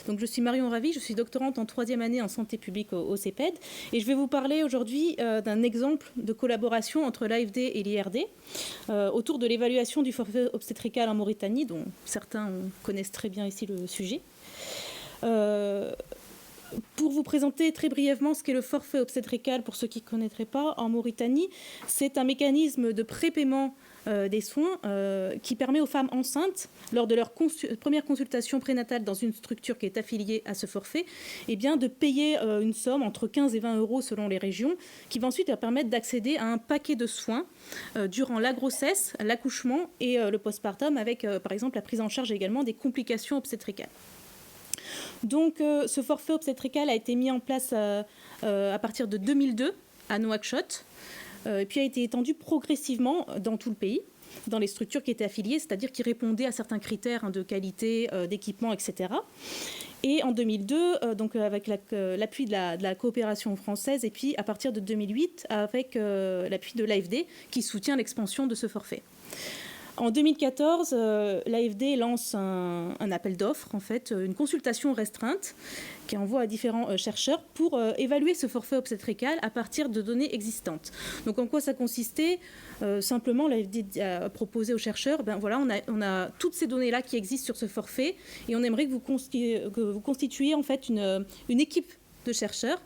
Donc je suis Marion Ravy, je suis doctorante en 3e année en santé publique au CEPED et je vais vous parler aujourd'hui d'un exemple de collaboration entre l'AFD et l'IRD autour de l'évaluation du forfait obstétrical en Mauritanie, dont certains connaissent très bien ici le sujet. Pour vous présenter très brièvement ce qu'est le forfait obstétrical, pour ceux qui ne connaîtraient pas, en Mauritanie, c'est un mécanisme de prépaiement des soins qui permet aux femmes enceintes, lors de leur première consultation prénatale dans une structure qui est affiliée à ce forfait, eh bien, de payer une somme entre 15 et 20 euros selon les régions, qui va ensuite leur permettre d'accéder à un paquet de soins durant la grossesse, l'accouchement et le postpartum, avec par exemple la prise en charge également des complications obstétricales. Donc ce forfait obstétrical a été mis en place à partir de 2002 à Nouakchott, et puis a été étendu progressivement dans tout le pays, dans les structures qui étaient affiliées, c'est-à-dire qui répondaient à certains critères de qualité, d'équipement, etc. Et en 2002, donc avec l'appui de la coopération française, et puis à partir de 2008, avec l'appui de l'AFD, qui soutient l'expansion de ce forfait. En 2014, l'AFD lance un appel d'offres, en fait, une consultation restreinte qui envoie à différents chercheurs pour évaluer ce forfait obstétrical à partir de données existantes. Donc en quoi ça consistait ? Simplement, l'AFD a proposé aux chercheurs, voilà, on a toutes ces données-là qui existent sur ce forfait et on aimerait que vous constituiez en fait une équipe de chercheurs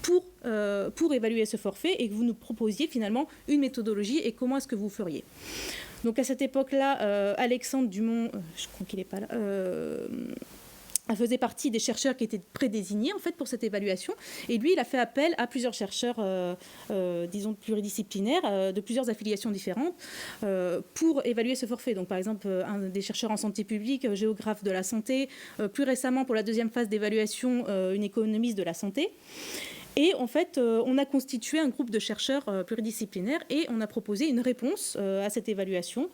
pour évaluer ce forfait et que vous nous proposiez finalement une méthodologie et comment est-ce que vous feriez. Donc à cette époque-là, Alexandre Dumont, je crois qu'il n'est pas là, faisait partie des chercheurs qui étaient prédésignés en fait pour cette évaluation. Et lui, il a fait appel à plusieurs chercheurs, disons pluridisciplinaires, de plusieurs affiliations différentes, pour évaluer ce forfait. Donc par exemple, un des chercheurs en santé publique, géographe de la santé, plus récemment pour la deuxième phase d'évaluation, une économiste de la santé. Et en fait, on a constitué un groupe de chercheurs pluridisciplinaires et on a proposé une réponse à cette évaluation,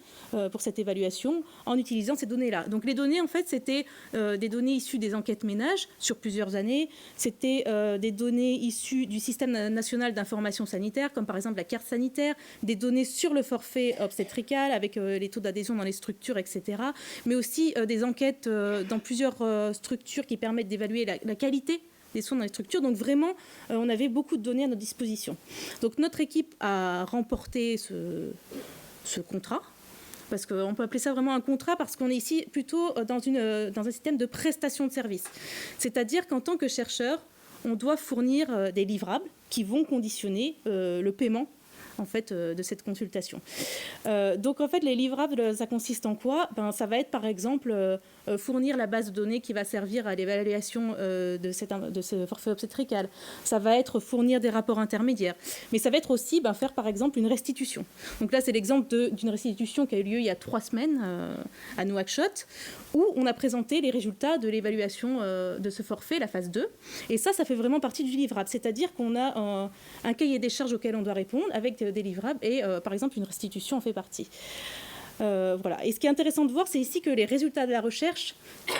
pour cette évaluation, en utilisant ces données-là. Donc les données, en fait, c'était des données issues des enquêtes ménages sur plusieurs années. C'était des données issues du système national d'information sanitaire, comme par exemple la carte sanitaire, des données sur le forfait obstétrical, avec les taux d'adhésion dans les structures, etc. Mais aussi des enquêtes dans plusieurs structures qui permettent d'évaluer la qualité des soins dans les structures. Donc vraiment, on avait beaucoup de données à notre disposition. Donc notre équipe a remporté ce contrat, parce qu'on peut appeler ça vraiment un contrat, parce qu'on est ici plutôt dans un système de prestation de services. C'est-à-dire qu'en tant que chercheur, on doit fournir des livrables qui vont conditionner le paiement en fait, de cette consultation. Donc en fait, les livrables, ça consiste en quoi ? Ça va être par exemple fournir la base de données qui va servir à l'évaluation de ce forfait obstétrical. Ça va être fournir des rapports intermédiaires. Mais ça va être aussi faire par exemple une restitution. Donc là, c'est l'exemple d'une restitution qui a eu lieu il y a 3 semaines à Nouakchott, où on a présenté les résultats de l'évaluation de ce forfait, la phase 2. Et ça fait vraiment partie du livrable. C'est-à-dire qu'on a un cahier des charges auquel on doit répondre avec des livrables et par exemple une restitution en fait partie. Voilà. Et ce qui est intéressant de voir, c'est ici que les résultats de la recherche,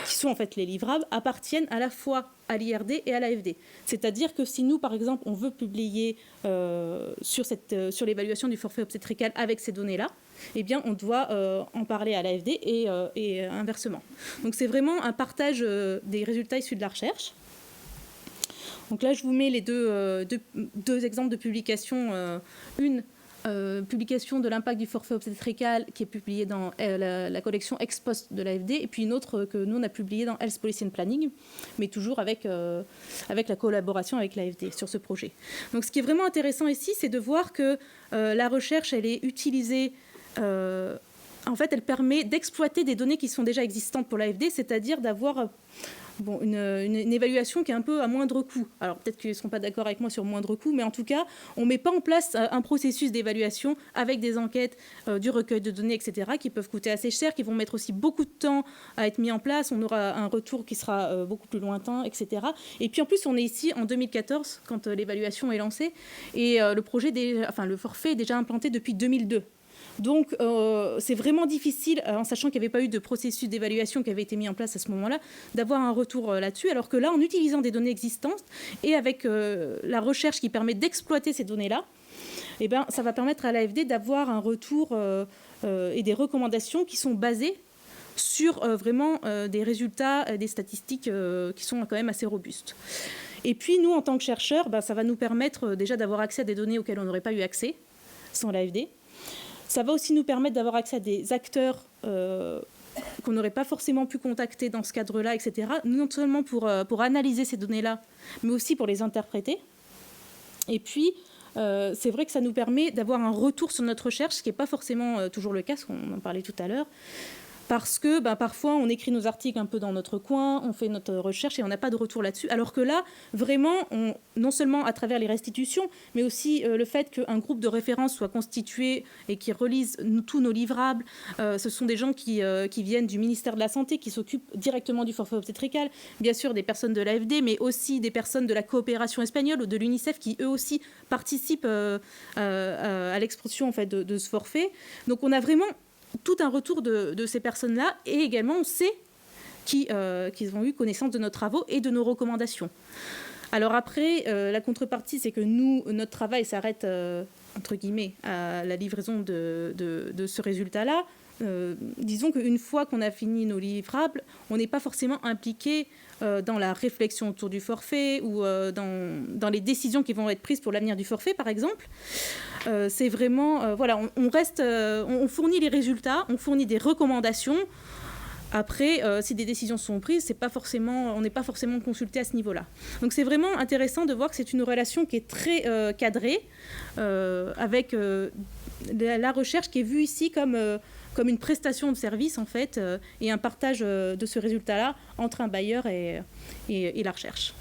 qui sont en fait les livrables, appartiennent à la fois à l'IRD et à l'AFD. C'est-à-dire que si nous, par exemple, on veut publier sur l'évaluation du forfait obstétrical avec ces données-là, eh bien, on doit en parler à l'AFD et inversement. Donc, c'est vraiment un partage des résultats issus de la recherche. Donc là, je vous mets les deux exemples de publications. Une publication de l'impact du forfait obstétrical qui est publiée dans la collection Ex Post de l'AFD, et puis une autre que nous, on a publiée dans Health Policy and Planning, mais toujours avec la collaboration avec l'AFD sur ce projet. Donc ce qui est vraiment intéressant ici, c'est de voir que la recherche, elle est utilisée... en fait, elle permet d'exploiter des données qui sont déjà existantes pour l'AFD, c'est-à-dire d'avoir une évaluation qui est un peu à moindre coût. Alors peut-être qu'ils ne seront pas d'accord avec moi sur moindre coût, mais en tout cas, on ne met pas en place un processus d'évaluation avec des enquêtes, du recueil de données, etc., qui peuvent coûter assez cher, qui vont mettre aussi beaucoup de temps à être mis en place. On aura un retour qui sera beaucoup plus lointain, etc. Et puis en plus, on est ici en 2014, quand l'évaluation est lancée, et le forfait est déjà implanté depuis 2002. Donc, c'est vraiment difficile, en sachant qu'il n'y avait pas eu de processus d'évaluation qui avait été mis en place à ce moment-là, d'avoir un retour là-dessus, alors que là, en utilisant des données existantes et avec la recherche qui permet d'exploiter ces données-là, ça va permettre à l'AFD d'avoir un retour et des recommandations qui sont basées sur vraiment des résultats, des statistiques qui sont quand même assez robustes. Et puis nous, en tant que chercheurs, ça va nous permettre déjà d'avoir accès à des données auxquelles on n'aurait pas eu accès sans l'AFD. Ça va aussi nous permettre d'avoir accès à des acteurs qu'on n'aurait pas forcément pu contacter dans ce cadre-là, etc. Non seulement pour analyser ces données-là, mais aussi pour les interpréter. Et puis, c'est vrai que ça nous permet d'avoir un retour sur notre recherche, ce qui n'est pas forcément toujours le cas, on en parlait tout à l'heure. Parce que parfois, on écrit nos articles un peu dans notre coin, on fait notre recherche et on n'a pas de retour là-dessus. Alors que là, vraiment, non seulement à travers les restitutions, mais aussi le fait qu'un groupe de référence soit constitué et qui relise tous nos livrables. Ce sont des gens qui viennent du ministère de la Santé, qui s'occupent directement du forfait obstétrical. Bien sûr, des personnes de l'AFD, mais aussi des personnes de la coopération espagnole ou de l'UNICEF qui, eux aussi, participent à l'expression en fait, de ce forfait. Donc, on a vraiment tout un retour de ces personnes-là, et également on sait qu'ils ont eu connaissance de nos travaux et de nos recommandations. Alors après, la contrepartie, c'est que nous, notre travail s'arrête, entre guillemets, à la livraison de ce résultat-là. Disons qu'une fois qu'on a fini nos livrables, on n'est pas forcément impliqué dans la réflexion autour du forfait ou dans les décisions qui vont être prises pour l'avenir du forfait, par exemple. C'est vraiment, voilà, on fournit les résultats, on fournit des recommandations. Après, si des décisions sont prises, on n'est pas forcément consulté à ce niveau-là. Donc c'est vraiment intéressant de voir que c'est une relation qui est très cadrée, avec la recherche qui est vue ici comme une prestation de service, en fait, et un partage de ce résultat-là entre un bailleur et la recherche.